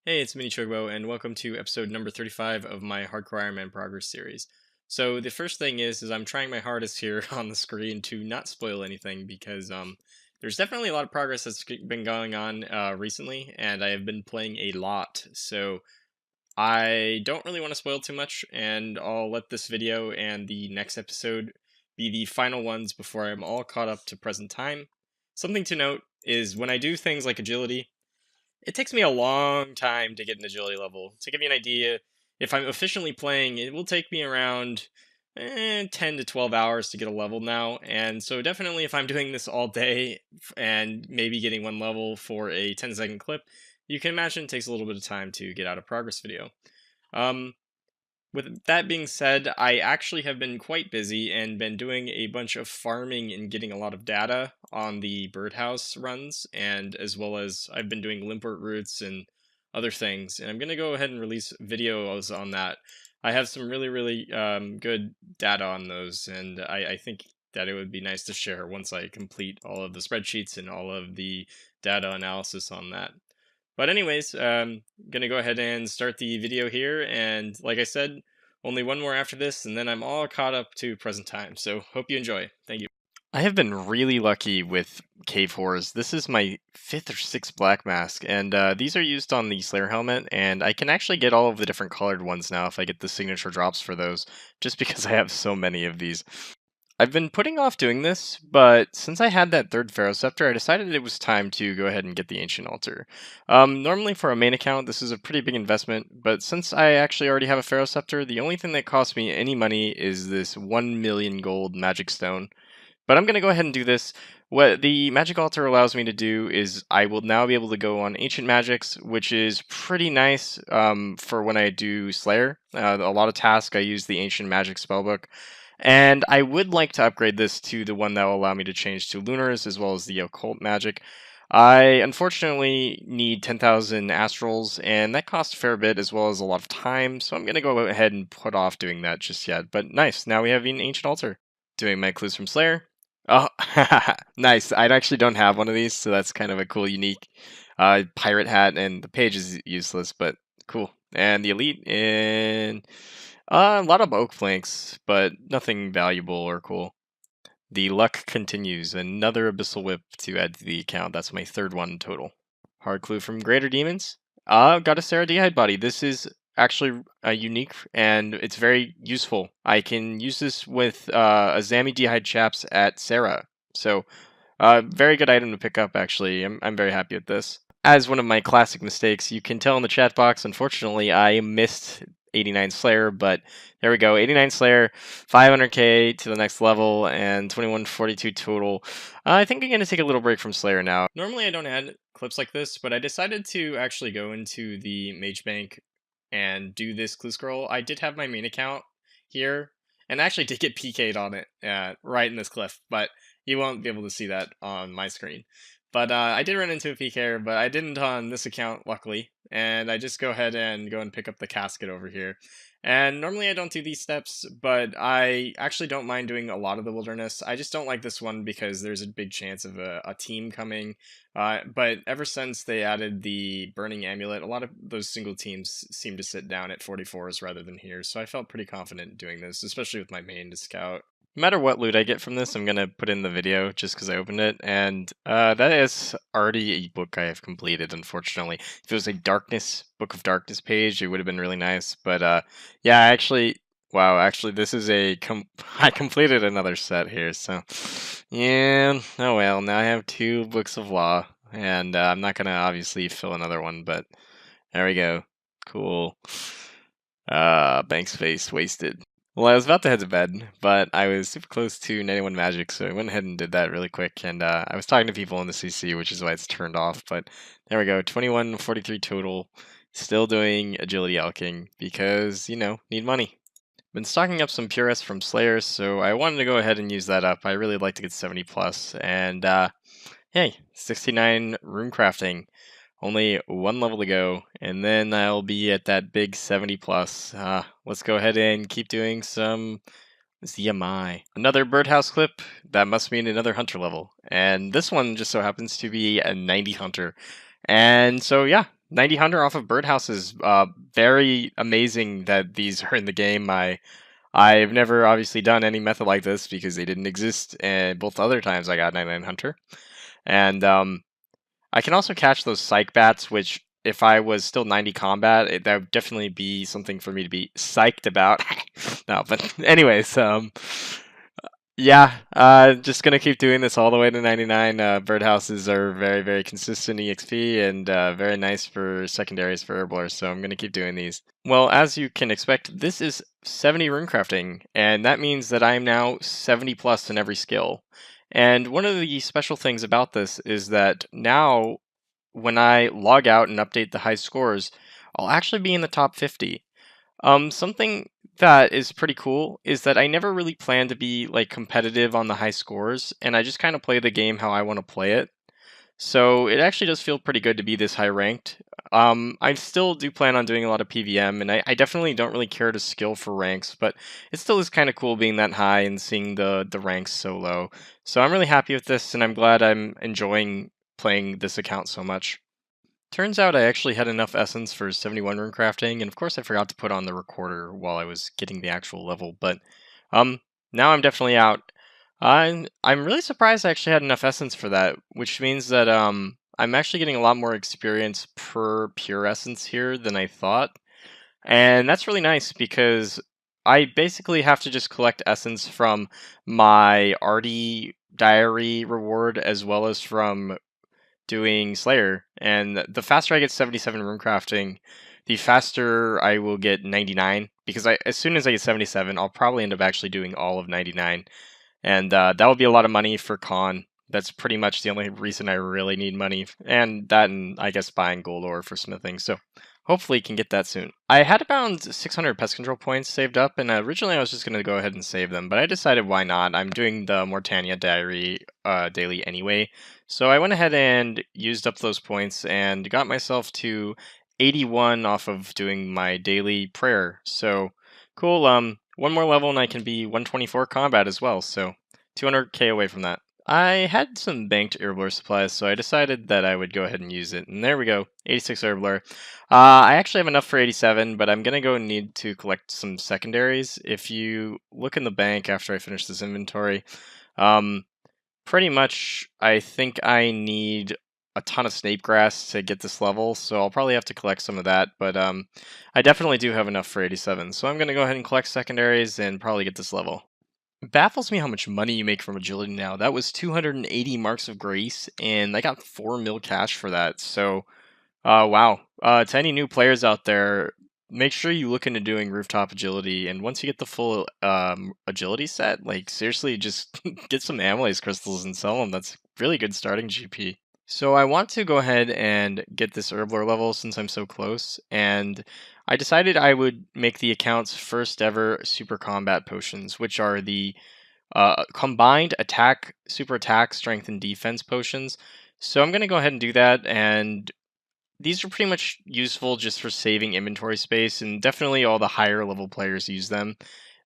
Hey, it's Mini Chugbo, and welcome to episode number 35 of my Hardcore Ironman Progress series. So the first thing is I'm trying my hardest here on the screen to not spoil anything because there's definitely a lot of progress that's been going on recently, and I have been playing a lot. So I don't really want to spoil too much, and I'll let this video and the next episode be the final ones before I'm all caught up to present time. Something to note is when I do things like agility, it takes me a long time to get an agility level. To give you an idea, if I'm efficiently playing, it will take me around 10 to 12 hours to get a level now. And so definitely if I'm doing this all day and maybe getting one level for a 10-second clip, you can imagine it takes a little bit of time to get out a progress video. Um, with that being said, I actually have been quite busy and been doing a bunch of farming and getting a lot of data on the birdhouse runs, and as well as I've been doing limport routes and other things. And I'm going to go ahead and release videos on that. I have some really good data on those, and I think that it would be nice to share once I complete all of the spreadsheets and all of the data analysis on that. But anyways, gonna go ahead and start the video here, and like I said, only one more after this, and then I'm all caught up to present time. So hope you enjoy. Thank you. I have been really lucky with cave horrors. This is my 5th or 6th black mask, and these are used on the Slayer helmet, and I can actually get all of the different colored ones now if I get the signature drops for those, just because I have so many of these. I've been putting off doing this, but since I had that third Pharaoh Scepter, I decided it was time to go ahead and get the Ancient Altar. Normally for a main account, this is a pretty big investment, but since I actually already have a Pharaoh Scepter, the only thing that costs me any money is this 1 million gold magic stone. But I'm going to go ahead and do this. What the Magic Altar allows me to do is I will now be able to go on Ancient Magics, which is pretty nice for when I do Slayer. A lot of tasks, I use the Ancient Magic spellbook. And I would like to upgrade this to the one that will allow me to change to Lunars as well as the Occult Magic. I unfortunately need 10,000 Astrals, and that costs a fair bit as well as a lot of time, so I'm going to go ahead and put off doing that just yet. But nice, now we have an Ancient Altar. Doing my clues from Slayer. Oh, nice. I actually don't have one of these, so that's kind of a cool, unique pirate hat, and the page is useless, but cool. And the Elite, and a lot of oak planks, but nothing valuable or cool. The luck continues. Another abyssal whip to add to the account. That's my third one total. Hard clue from Greater Demons. Got a Ceradihide body. This is actually unique and it's very useful. I can use this with a Zamidihide chaps at Sarah. So, very good item to pick up. Actually, I'm very happy with this. As one of my classic mistakes, you can tell in the chat box. Unfortunately, I missed 89 Slayer, but there we go. 89 Slayer, 500k to the next level, and 2142 total. I think I'm going to take a little break from Slayer now. Normally I don't add clips like this, but I decided to actually go into the Mage Bank and do this clue scroll. I did have my main account here, and I actually did get PK'd on it right in this cliff, but you won't be able to see that on my screen. But I did run into a PK'er, but I didn't on this account, luckily. And I just go ahead and go and pick up the casket over here. And normally I don't do these steps, but I actually don't mind doing a lot of the wilderness. I just don't like this one because there's a big chance of a team coming. But ever since they added the Burning Amulet, a lot of those single teams seem to sit down at 44s rather than here. So I felt pretty confident doing this, especially with my main to scout. No matter what loot I get from this, I'm going to put in the video just because I opened it, and that is already a book I have completed, unfortunately. If it was a Book of Darkness page, it would have been really nice, but yeah, actually, this is I completed another set here, so yeah, oh well, now I have 2 books of law, and I'm not going to obviously fill another one, but there we go. Cool. Bank space wasted. Well, I was about to head to bed, but I was super close to 91 magic, so I went ahead and did that really quick. And I was talking to people in the CC, which is why it's turned off. But there we go, 2143 total. Still doing agility alching because, need money. Been stocking up some Purus from Slayers, so I wanted to go ahead and use that up. I really like to get 70 plus, and hey, 69 rune crafting. Only 1 level to go, and then I'll be at that big 70 plus. Let's go ahead and keep doing some ZMI. Another birdhouse clip, that must mean another hunter level. And this one just so happens to be a 90 hunter. And so yeah, 90 hunter off of birdhouse is very amazing that these are in the game. I've never obviously done any method like this because they didn't exist both other times I got 99 hunter. And I can also catch those psych bats, which if I was still 90 combat, that would definitely be something for me to be psyched about. No, but anyways, yeah, just gonna keep doing this all the way to 99. Birdhouses are very, very consistent EXP and very nice for secondaries for herblers, so I'm gonna keep doing these. Well, as you can expect, this is 70 runecrafting, and that means that I am now 70 plus in every skill. And one of the special things about this is that now, when I log out and update the high scores, I'll actually be in the top 50. Something that is pretty cool is that I never really plan to be like competitive on the high scores, and I just kind of play the game how I want to play it. So it actually does feel pretty good to be this high ranked. I still do plan on doing a lot of PVM, and I definitely don't really care to skill for ranks, but it still is kind of cool being that high and seeing the ranks so low. So I'm really happy with this, and I'm glad I'm enjoying playing this account so much. Turns out I actually had enough essence for 71 rune crafting, and of course I forgot to put on the recorder while I was getting the actual level, but um now I'm definitely out. I'm really surprised I actually had enough essence for that, which means that I'm actually getting a lot more experience per pure essence here than I thought. And that's really nice because I basically have to just collect essence from my Artie diary reward as well as from doing Slayer, and the faster I get 77 rune crafting, the faster I will get 99. Because as soon as I get 77, I'll probably end up actually doing all of 99, and that will be a lot of money for con. That's pretty much the only reason I really need money, and that, and I guess buying gold ore for smithing. So hopefully can get that soon. I had around 600 pest control points saved up, and originally I was just going to go ahead and save them, but I decided why not. I'm doing the Mortania diary daily anyway, so I went ahead and used up those points and got myself to 81 off of doing my daily prayer. So cool. One more level and I can be 124 combat as well. So 200k away from that. I had some banked herblore supplies, so I decided that I would go ahead and use it. And there we go, 86 herblore. I actually have enough for 87, but I'm gonna go need to collect some secondaries. If you look in the bank after I finish this inventory, um, pretty much, I think I need a ton of snape grass to get this level, so I'll probably have to collect some of that, but I definitely do have enough for 87, so I'm going to go ahead and collect secondaries and probably get this level. It baffles me how much money you make from agility now. That was 280 marks of grace, and I got 4 mil cash for that, so wow. To any new players out there, make sure you look into doing rooftop agility, and once you get the full agility set, like seriously, just get some amylase crystals and sell them. That's really good starting GP. So I want to go ahead and get this herblore level since I'm so close, and I decided I would make the account's first ever super combat potions, which are the combined attack, super attack, strength, and defense potions. So I'm going to go ahead and do that, and these are pretty much useful just for saving inventory space, and definitely all the higher level players use them.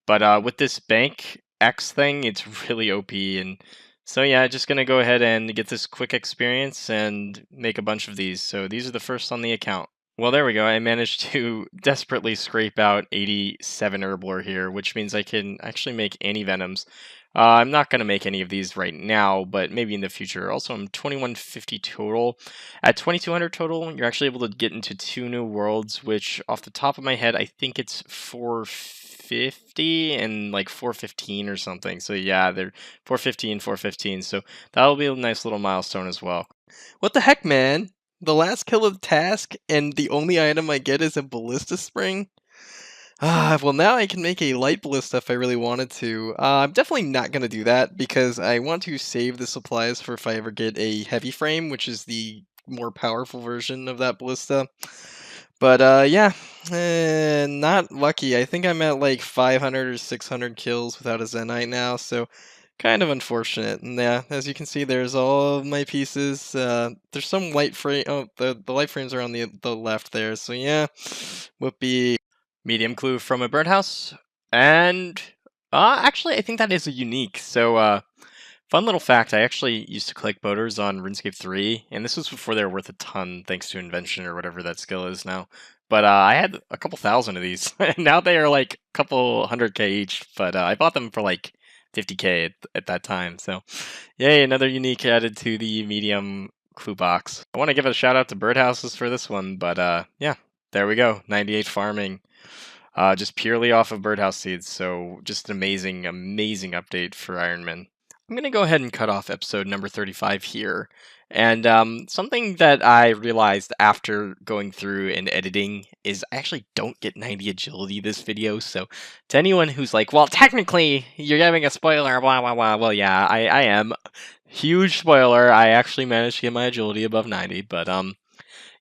But with this bank X thing, it's really OP, and so yeah, just gonna go ahead and get this quick experience and make a bunch of these. So these are the first on the account. Well, there we go. I managed to desperately scrape out 87 herblore here, which means I can actually make anti-venoms. I'm not going to make any of these right now, but maybe in the future. Also, I'm 2150 total. At 2200 total, you're actually able to get into 2 new worlds, which off the top of my head, I think it's 450 and like 415 or something. So yeah, they're 415, 415. So that'll be a nice little milestone as well. What the heck, man? The last kill of the task, and the only item I get is a ballista spring? Well, now I can make a light ballista if I really wanted to. I'm definitely not going to do that because I want to save the supplies for if I ever get a heavy frame, which is the more powerful version of that ballista. But yeah, not lucky. I think I'm at like 500 or 600 kills without a Zenite now, so kind of unfortunate. And yeah, as you can see, there's all of my pieces. There's some light frame. Oh, the light frames are on the left there. So yeah, whoopee. Medium clue from a birdhouse, and actually I think that is a unique. So Fun little fact, I actually used to collect boaters on RuneScape 3, and this was before they were worth a ton, thanks to invention or whatever that skill is now. But I had a couple thousand of these, and now they are like a couple 100k each, but I bought them for like 50k at that time, so yay, another unique added to the medium clue box. I want to give a shout out to birdhouses for this one, but yeah, there we go, 98 farming. Just purely off of birdhouse seeds, so just an amazing, amazing update for Ironman. I'm going to go ahead and cut off episode number 35 here. And something that I realized after going through and editing is I actually don't get 90 agility this video. So to anyone who's like, well, technically you're giving a spoiler, blah, blah, blah. Well, yeah, I am. Huge spoiler. I actually managed to get my agility above 90, but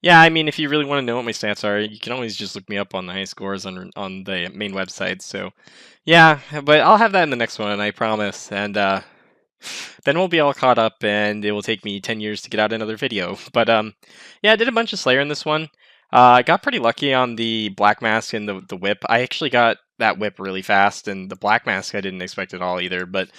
yeah, I mean, if you really want to know what my stats are, you can always just look me up on the high scores on the main website. So, yeah, but I'll have that in the next one, I promise. And then we'll be all caught up, and it will take me 10 years to get out another video. But yeah, I did a bunch of Slayer in this one. I got pretty lucky on the Black Mask and the whip. I actually got that whip really fast, and the Black Mask I didn't expect at all either. But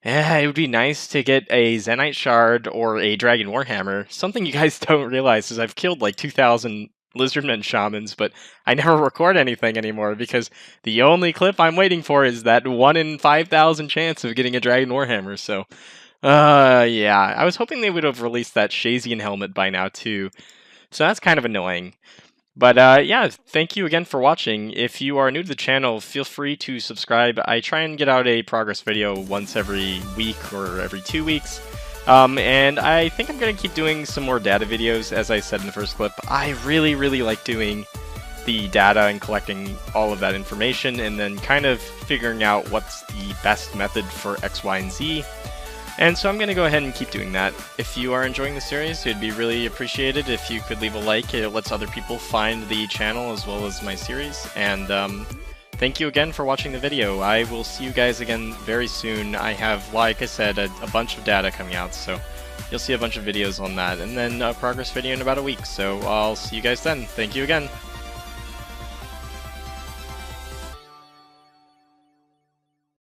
yeah, it would be nice to get a Zenite Shard or a Dragon Warhammer. Something you guys don't realize is I've killed like 2,000 Lizardmen Shamans, but I never record anything anymore because the only clip I'm waiting for is that 1 in 5,000 chance of getting a Dragon Warhammer, so yeah, I was hoping they would have released that Shazian helmet by now too, so that's kind of annoying. But yeah, thank you again for watching. If you are new to the channel, feel free to subscribe. I try and get out a progress video once every week or every 2 weeks. And I think I'm going to keep doing some more data videos, as I said in the first clip. I really, really like doing the data and collecting all of that information and then kind of figuring out what's the best method for X, Y, and Z. And so I'm going to go ahead and keep doing that. If you are enjoying the series, it'd be really appreciated if you could leave a like. It lets other people find the channel as well as my series. And thank you again for watching the video. I will see you guys again very soon. I have, like I said, a bunch of data coming out, so you'll see a bunch of videos on that. And then a progress video in about a week, so I'll see you guys then. Thank you again.